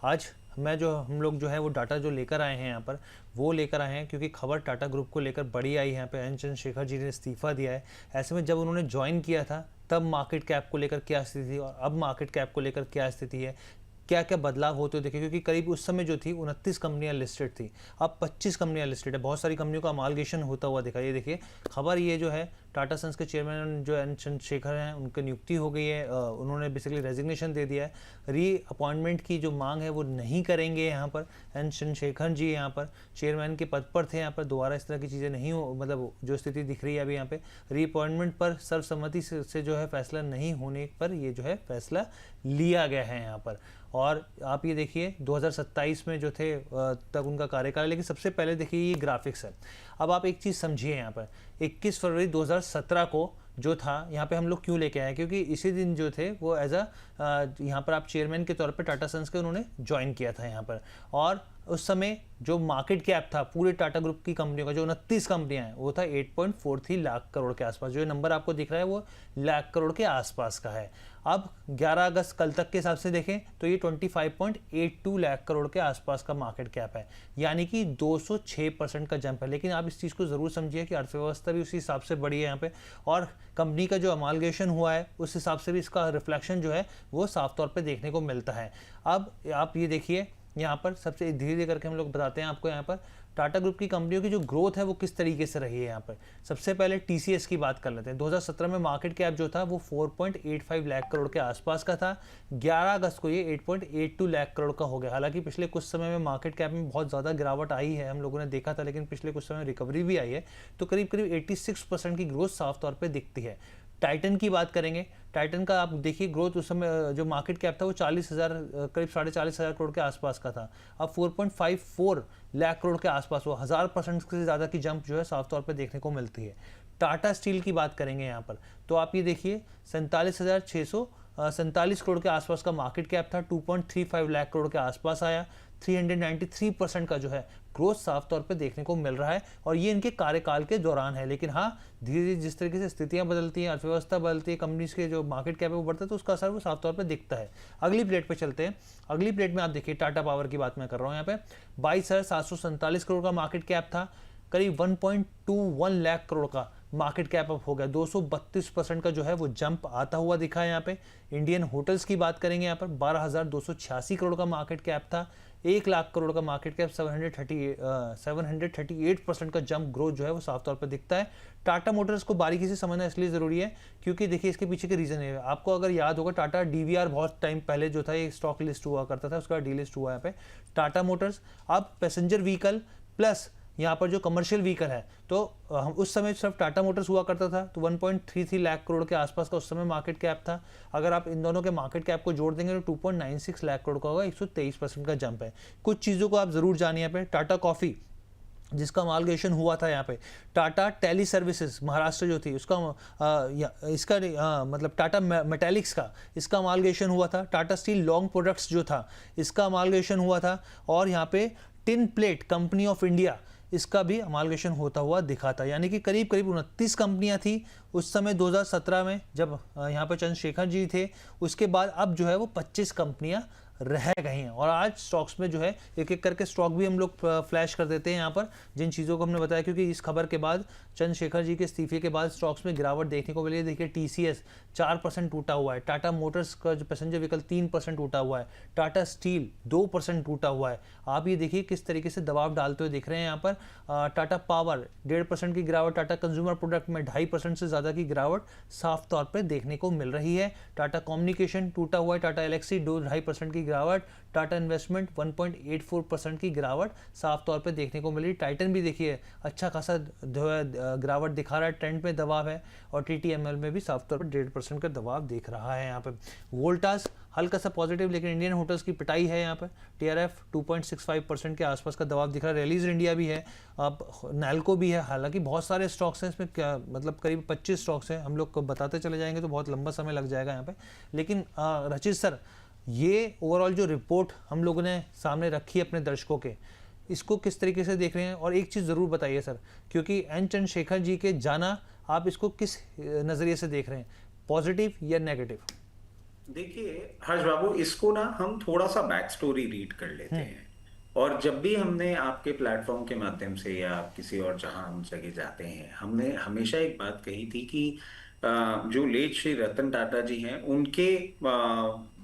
आज हम लोग जो है वो डाटा जो लेकर आए हैं यहाँ पर, वो लेकर आए हैं क्योंकि खबर टाटा ग्रुप को लेकर बड़ी आई है। यहाँ पे एन चंद्रशेखर जी ने इस्तीफा दिया है। ऐसे में जब उन्होंने ज्वाइन किया था तब मार्केट कैप को लेकर क्या स्थिति थी और अब मार्केट कैप को लेकर क्या स्थिति है, क्या क्या बदलाव होते हुए देखे, क्योंकि करीब उस समय जो थी 29 कंपनियां लिस्टेड थी, अब 25 कंपनियां लिस्टेड है। बहुत सारी कंपनियों का अमालगेशन होता हुआ दिखा। ये देखिए खबर, ये जो है टाटा सन्स के चेयरमैन जो एन चंद्रशेखर हैं उनकी नियुक्ति हो गई है। उन्होंने बेसिकली रेजिग्नेशन दे दिया है। री अपॉइंटमेंट की जो मांग है वो नहीं करेंगे। यहाँ पर एन चंद्रशेखर जी यहाँ पर चेयरमैन के पद पर थे, यहाँ पर दोबारा इस तरह की चीज़ें नहीं हो, मतलब जो स्थिति दिख रही है अभी यहाँ पे री अपॉइंटमेंट पर सर्वसम्मति से जो है फैसला नहीं होने पर ये जो है फैसला लिया गया है यहाँ पर। और आप ये देखिए 2027 में जो थे तक उनका कार्यकाल। लेकिन सबसे पहले देखिए ये ग्राफिक्स है। अब आप एक चीज़ समझिए, यहाँ पर 21 फरवरी 2017 को जो था यहाँ पे हम लोग क्यों लेके आए, क्योंकि इसी दिन जो थे वो एज यहाँ पर आप चेयरमैन के तौर पे टाटा सन्स के उन्होंने ज्वाइन किया था यहाँ पर। और उस समय जो मार्केट कैप था पूरे टाटा ग्रुप की कंपनियों का, जो 29 कंपनियां हैं, वो था 8.43 लाख करोड़ के आसपास। जो नंबर आपको दिख रहा है वो लाख करोड़ के आसपास का है। अब 11 अगस्त कल तक के हिसाब से देखें तो ये 25.82 लाख करोड़ के आसपास का मार्केट कैप है, यानी कि 206% का जंप है। लेकिन आप इस चीज़ को ज़रूर समझिए कि अर्थव्यवस्था भी उसी हिसाब से बढ़ी है यहाँ पे, और कंपनी का जो अमालगेशन हुआ है उस हिसाब से भी इसका रिफ्लेक्शन जो है वो साफ तौर पे देखने को मिलता है। अब आप ये देखिए यहाँ पर सबसे धीरे धीरे करके हम लोग बताते हैं आपको यहाँ पर टाटा ग्रुप की कंपनियों की जो ग्रोथ है वो किस तरीके से रही है। यहाँ पर सबसे पहले टीसीएस की बात कर लेते हैं। 2017 में मार्केट कैप जो था वो 4.85 लाख करोड़ के आसपास का था। 11 अगस्त को ये 8.82 लाख करोड़ का हो गया। हालांकि पिछले कुछ समय में मार्केट कैप में बहुत ज़्यादा गिरावट आई है, हम लोगों ने देखा था, लेकिन पिछले कुछ समय रिकवरी भी आई है। तो करीब करीब 86% की ग्रोथ साफ तौर पर दिखती है। टाइटन की बात करेंगे, टाइटन का आप देखिए ग्रोथ उस समय जो मार्केट कैप था वो 40,000 करीब 40,500 करोड़ के आसपास का था। अब 4.54 लाख करोड़ के आसपास वो 1000% से ज़्यादा की जंप जो है साफ तौर पे देखने को मिलती है। टाटा स्टील की बात करेंगे यहाँ पर तो आप ये देखिए 47,647 करोड़ के आसपास का मार्केट कैप था, 2.35 लाख करोड़ के आसपास आया। 393% का जो है ग्रोथ साफ तौर पे देखने को मिल रहा है, और ये इनके कार्यकाल के दौरान है। लेकिन हाँ, धीरे धीरे जिस तरीके से स्थितियां बदलती हैं, अर्थव्यवस्था बदलती है, कंपनीज के जो मार्केट कैप है वो बढ़ता है, तो उसका असर वो साफ तौर पे दिखता है। अगली प्लेट पे चलते हैं। अगली प्लेट में आप देखिए टाटा पावर की बात मैं कर रहा हूँ। यहाँ पे 22,747 करोड़ का मार्केट कैप था, करीब 1.21 लाख करोड़ का मार्केट कैप अप हो गया। 232% का जो है वो जंप आता हुआ दिखा है यहाँ पे। इंडियन होटल्स की बात करेंगे यहाँ पर 12,286 करोड़ का मार्केट कैप था, 1 लाख करोड़ का मार्केट कैप, 738% का जंप ग्रोथ जो है वो साफ तौर पर दिखता है। टाटा मोटर्स को बारीकी से समझना इसलिए ज़रूरी है क्योंकि देखिए इसके पीछे के रीज़न है। आपको अगर याद होगा टाटा डीवीआर बहुत टाइम पहले जो था ये स्टॉक लिस्ट हुआ करता था, उसका डीलिस्ट हुआ यहाँ पे टाटा मोटर्स। अब पैसेंजर व्हीकल प्लस यहाँ पर जो कमर्शियल व्हीकल है, तो हम उस समय सिर्फ टाटा मोटर्स हुआ करता था, तो 1.33 लाख करोड़ के आसपास का उस समय मार्केट कैप था। अगर आप इन दोनों के मार्केट कैप को जोड़ देंगे तो 2.96 लाख करोड़ का होगा, 123% का जंप है। कुछ चीज़ों को आप ज़रूर जानिए यहाँ पे। टाटा कॉफ़ी जिसका अमालगेशन हुआ था यहाँ पे, टाटा टेली सर्विसेज महाराष्ट्र जो थी उसका मतलब टाटा मेटालिक्स का इसका अमालगेशन हुआ था। टाटा स्टील लॉन्ग प्रोडक्ट्स जो था इसका अमालगेशन हुआ था, और यहाँ पे tin plate company of India इसका भी अमालगेशन होता हुआ दिखा था। यानी कि करीब करीब 29 कंपनियां थी उस समय 2017 में जब यहाँ पर चंद्रशेखर जी थे। उसके बाद अब जो है वो 25 कंपनियां रह गई हैं, और आज स्टॉक्स में जो है एक एक करके स्टॉक भी हम लोग फ्लैश कर देते हैं यहाँ पर, जिन चीज़ों को हमने बताया, क्योंकि इस खबर के बाद चंद्रशेखर जी के इस्तीफे के बाद स्टॉक्स में गिरावट देखने को मिली है। देखिए टीसीएस 4% टूटा हुआ है, टाटा मोटर्स का जो पैसेंजर व्हीकल 3% टूटा हुआ है, टाटा स्टील 2% टूटा हुआ है। आप ये देखिए किस तरीके से दबाव डालते हुए दिख रहे हैं यहाँ पर। टाटा पावर 1.5% की गिरावट, टाटा कंज्यूमर प्रोडक्ट में 2.5% से ज़्यादा की गिरावट साफ तौर पर देखने को मिल रही है। टाटा कम्युनिकेशन टूटा हुआ है, टाटा एलेक्सी 2.5% की गिरावट, टाटा इन्वेस्टमेंट 1.84% की गिरावट साफ तौर पे देखने को मिली। टाइटन भी देखिए अच्छा खासा गिरावट दिखा रहा है, ट्रेंड में दबाव है, और टीटीएमएल में भी साफ तौर पर 1.5% का दबाव दिख रहा है यहाँ पे। वोल्टास हल्का सा पॉजिटिव, लेकिन इंडियन होटल्स की पिटाई है यहाँ पर। टीआरएफ 2.65% के आसपास का दबाव दिख रहा है। रेलीज इंडिया भी है, अब नैल्को भी है। हालांकि बहुत सारे स्टॉक्स हैं इसमें, क्या मतलब करीब 25 स्टॉक्स हैं, हम लोग को बताते चले जाएंगे तो बहुत लंबा समय लग जाएगा यहाँ पे। लेकिन रचित सर, ये ओवरऑल जो रिपोर्ट हम लोगों ने सामने रखी है अपने दर्शकों के, इसको किस तरीके से देख रहे हैं? और एक चीज़ ज़रूर बताइए सर, क्योंकि एन चंद्रशेखर जी के जाना, आप इसको किस नज़रिए से देख रहे हैं, पॉजिटिव या नेगेटिव? देखिए हर्ष बाबू, इसको ना हम थोड़ा सा बैक स्टोरी रीड कर लेते हम्म। हैं। और जब भी हमने आपके प्लेटफॉर्म के माध्यम से या किसी और जहां हम जगह जाते हैं, हमने हमेशा एक बात कही थी कि जो लेट श्री रतन टाटा जी हैं, उनके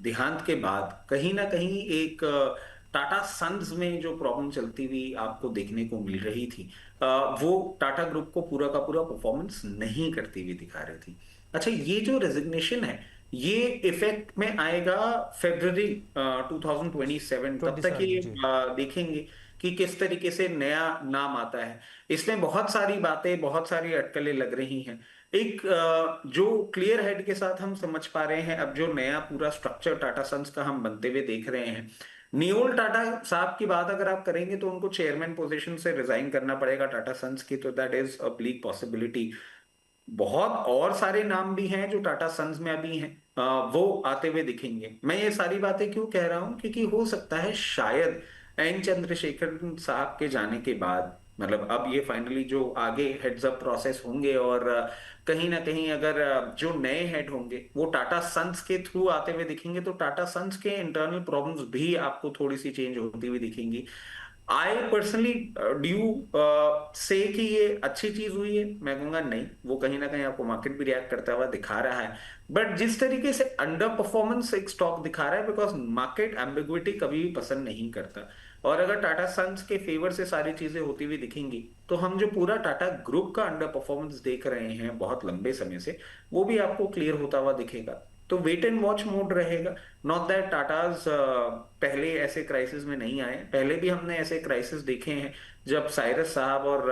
देहांत के बाद कहीं ना कहीं एक टाटा सन्स में जो प्रॉब्लम चलती हुई आपको देखने को मिल रही थी, वो टाटा ग्रुप को पूरा का पूरा परफॉर्मेंस नहीं करती हुई दिखा रही थी। अच्छा, ये जो रेजिग्नेशन है, ये इफेक्ट में आएगा फरवरी 2027। तब ट्वेंटी तक सेवन ये जी। देखेंगे कि किस तरीके से नया नाम आता है। इसमें बहुत सारी बातें, बहुत सारी अटकलें लग रही हैं। एक जो क्लियर हेड के साथ हम समझ पा रहे हैं, अब जो नया पूरा स्ट्रक्चर टाटा सन्स का हम बनते हुए देख रहे हैं, नियोल टाटा साहब की बात अगर आप करेंगे तो उनको चेयरमैन पोजीशन से रिजाइन करना पड़ेगा टाटा सन्स की, तो that is a bleak possibility. बहुत और सारे नाम भी हैं जो टाटा सन्स में अभी हैं, वो आते हुए दिखेंगे। मैं ये सारी बातें क्यों कह रहा हूं, क्योंकि हो सकता है शायद एन चंद्रशेखर साहब के जाने के बाद, मतलब अब ये फाइनली जो आगे हेड्स अप प्रोसेस होंगे, और कहीं ना कहीं अगर जो नए हेड होंगे वो टाटा सन्स के थ्रू आते हुए दिखेंगे, तो टाटा सन्स के इंटरनल प्रॉब्लम्स भी आपको थोड़ी सी चेंज होती हुई दिखेंगी। आई पर्सनली ड्यू से कि ये अच्छी चीज हुई है, मैं कहूंगा नहीं। वो कहीं ना कहीं आपको मार्केट भी रिएक्ट करता हुआ दिखा रहा है। बट जिस तरीके से अंडर परफॉर्मेंस एक स्टॉक दिखा रहा है, बिकॉज मार्केट एम्बिग्विटी कभी भी पसंद नहीं करता। और अगर टाटा सन्स के फेवर से सारी चीजें होती हुई दिखेंगी, तो हम जो पूरा टाटा ग्रुप का अंडर परफॉर्मेंस देख रहे हैं बहुत लंबे समय से, वो भी आपको क्लियर होता हुआ दिखेगा। तो वेट एंड वॉच मोड रहेगा। नॉट दैट टाटाज पहले ऐसे क्राइसिस में नहीं आए, पहले भी हमने ऐसे क्राइसिस देखे हैं जब साइरस साहब और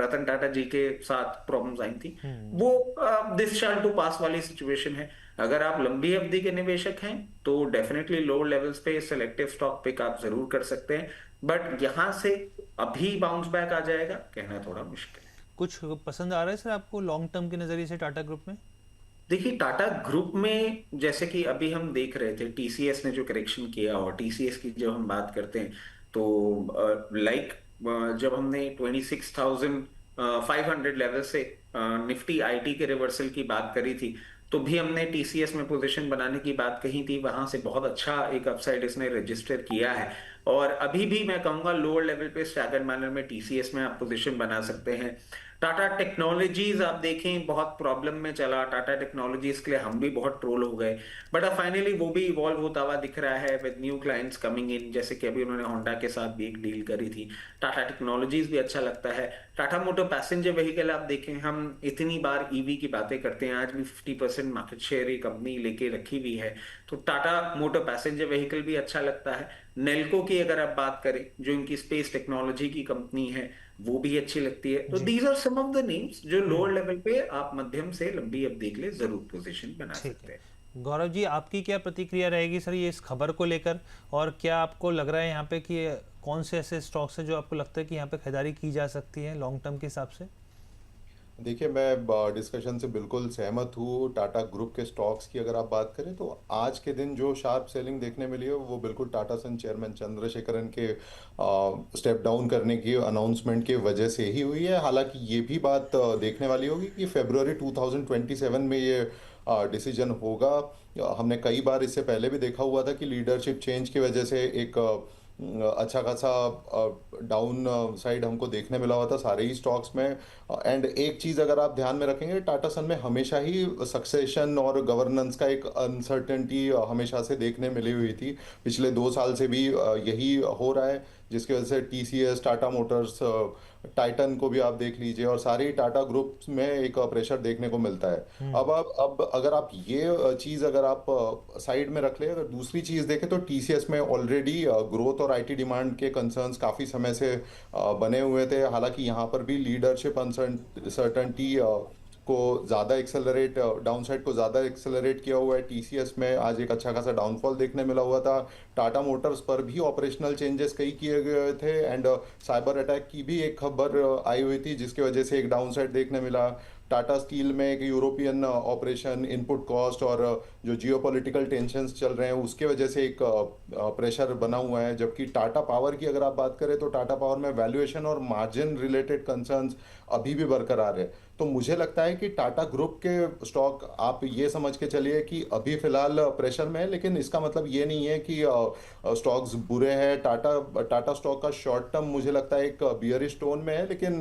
रतन टाटा जी के साथ प्रॉब्लम्स आई थी। हम्म। वो दिस शैल टू पास वाली सिचुएशन है। अगर आप लंबी अवधि के निवेशक हैं तो डेफिनेटली लोअर लेवल्स पे सिलेक्टिव स्टॉक पिक आप जरूर कर सकते हैं। बट यहां से अभी बाउंस बैक आ जाएगा, कहना थोड़ा मुश्किल है। कुछ पसंद आ रहा है सर आपको लॉन्ग टर्म के नज़रिए से टाटा ग्रुप में? देखिए टाटा ग्रुप में जैसे कि अभी हम देख रहे थे, टीसीएस ने जो करेक्शन किया, और टीसीएस की जब हम बात करते हैं तो लाइक जब हमने 26,500 लेवल से निफ्टी आईटी के रिवर्सल की बात करी थी, तो भी हमने टीसीएस में पोजीशन बनाने की बात कही थी। वहां से बहुत अच्छा एक अपसाइड इसने रजिस्टर किया है। और अभी भी मैं कहूंगा लोअर लेवल पे स्टैगर्ड मैनर में टीसीएस में आप पोजीशन बना सकते हैं। टाटा टेक्नोलॉजीज आप देखें बहुत प्रॉब्लम में चला, टाटा टेक्नोलॉजीज के लिए हम भी बहुत ट्रोल हो गए। बट अब फाइनली वो भी इवॉल्व होता हुआ दिख रहा है with new clients coming in, जैसे कि अभी उन्होंने होंडा के साथ भी एक डील करी थी। टाटा टेक्नोलॉजीज भी अच्छा लगता है। टाटा मोटर पैसेंजर व्हीकल आप देखें, हम इतनी बार ईवी की बातें करते हैं, आज भी 50% मार्केट शेयर ये कंपनी लेके रखी हुई है। तो टाटा मोटर पैसेंजर व्हीकल भी अच्छा लगता है। नेल्को की अगर आप बात करें, जो इनकी स्पेस टेक्नोलॉजी की कंपनी है, वो भी अच्छी लगती है। तो जी। These are some of the names जो हम्म। लोअर लेवल पे आप मध्यम से लंबी अवधि के लिए जरूर पोजीशन बना ठीक सकते हैं। है। गौरव जी, आपकी क्या प्रतिक्रिया रहेगी सर ये इस खबर को लेकर? और क्या आपको लग रहा है यहाँ पे कि कौन से ऐसे स्टॉक्स हैं जो आपको लगता है कि यहाँ पे खरीदारी की जा सकती है लॉन्ग टर्म के हिसाब से? देखिए, मैं डिस्कशन से बिल्कुल सहमत हूँ। टाटा ग्रुप के स्टॉक्स की अगर आप बात करें तो आज के दिन जो शार्प सेलिंग देखने मिली है वो बिल्कुल टाटा सन चेयरमैन चंद्रशेखरन के स्टेप डाउन करने की अनाउंसमेंट की वजह से ही हुई है। हालांकि ये भी बात देखने वाली होगी कि फरवरी 2027 में ये डिसीजन होगा। हमने कई बार इससे पहले भी देखा हुआ था कि लीडरशिप चेंज की वजह से एक अच्छा खासा डाउन साइड हमको देखने मिला हुआ था सारे ही स्टॉक्स में। एंड एक चीज़ अगर आप ध्यान में रखेंगे, टाटा सन में हमेशा ही सक्सेशन और गवर्नेंस का एक अनसर्टेनिटी हमेशा से देखने मिली हुई थी। पिछले 2 साल से भी यही हो रहा है, जिसकी वजह से टीसीएस, टाटा मोटर्स, टाइटन को भी आप देख लीजिए, और सारे ही टाटा ग्रुप्स में एक प्रेशर देखने को मिलता है। हम्म। अब अगर आप ये चीज़ अगर आप साइड में रख ले, अगर दूसरी चीज़ देखें तो टीसीएस में ऑलरेडी ग्रोथ और आईटी डिमांड के कंसर्न्स काफ़ी समय से बने हुए थे। हालांकि यहाँ पर भी लीडरशिप अनसर्टनिटी को ज़्यादा एक्सेलरेट, डाउनसाइड को ज़्यादा एक्सेलरेट किया हुआ है। टीसीएस में आज एक अच्छा खासा डाउनफॉल देखने मिला हुआ था। टाटा मोटर्स पर भी ऑपरेशनल चेंजेस कई किए गए थे एंड साइबर अटैक की भी एक खबर आई हुई थी जिसकी वजह से एक डाउनसाइड देखने मिला। टाटा स्टील में एक यूरोपियन ऑपरेशन इनपुट कॉस्ट और जो जियोपॉलिटिकल टेंशन्स चल रहे हैं उसके वजह से एक प्रेशर बना हुआ है। जबकि टाटा पावर की अगर आप बात करें तो टाटा पावर में वैल्यूएशन और मार्जिन रिलेटेड कंसर्न्स अभी भी बरकरार है। तो मुझे लगता है कि टाटा ग्रुप के स्टॉक आप ये समझ के चलिए कि अभी फिलहाल प्रेशर में है, लेकिन इसका मतलब ये नहीं है कि स्टॉक्स बुरे हैं। टाटा स्टॉक का शॉर्ट टर्म मुझे लगता है एक बियरिश टोन में है, लेकिन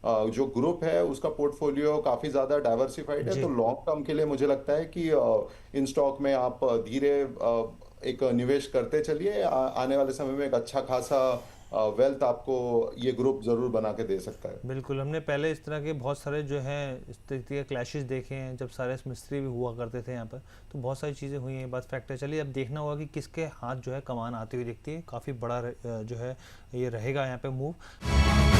जो ग्रुप है उसका पोर्टफोलियो काफ़ी ज़्यादा डाइवर्सिफाइड है। जी। तो लॉन्ग टर्म के लिए मुझे लगता है कि इन स्टॉक में आप धीरे एक निवेश करते चलिए। आने वाले समय में एक अच्छा खासा वेल्थ आपको ये ग्रुप ज़रूर बना के दे सकता है। बिल्कुल, हमने पहले इस तरह के बहुत सारे जो हैं इस तरीके के क्लैशेस देखे हैं जब सारे मिस्त्री भी हुआ करते थे यहाँ पर, तो बहुत सारी चीज़ें हुई हैं, ये बात फैक्ट है। चलिए अब देखना होगा कि किसके हाथ जो है कमान आती हुई दिखती है, काफ़ी बड़ा जो है ये रहेगा यहाँ पे मूव।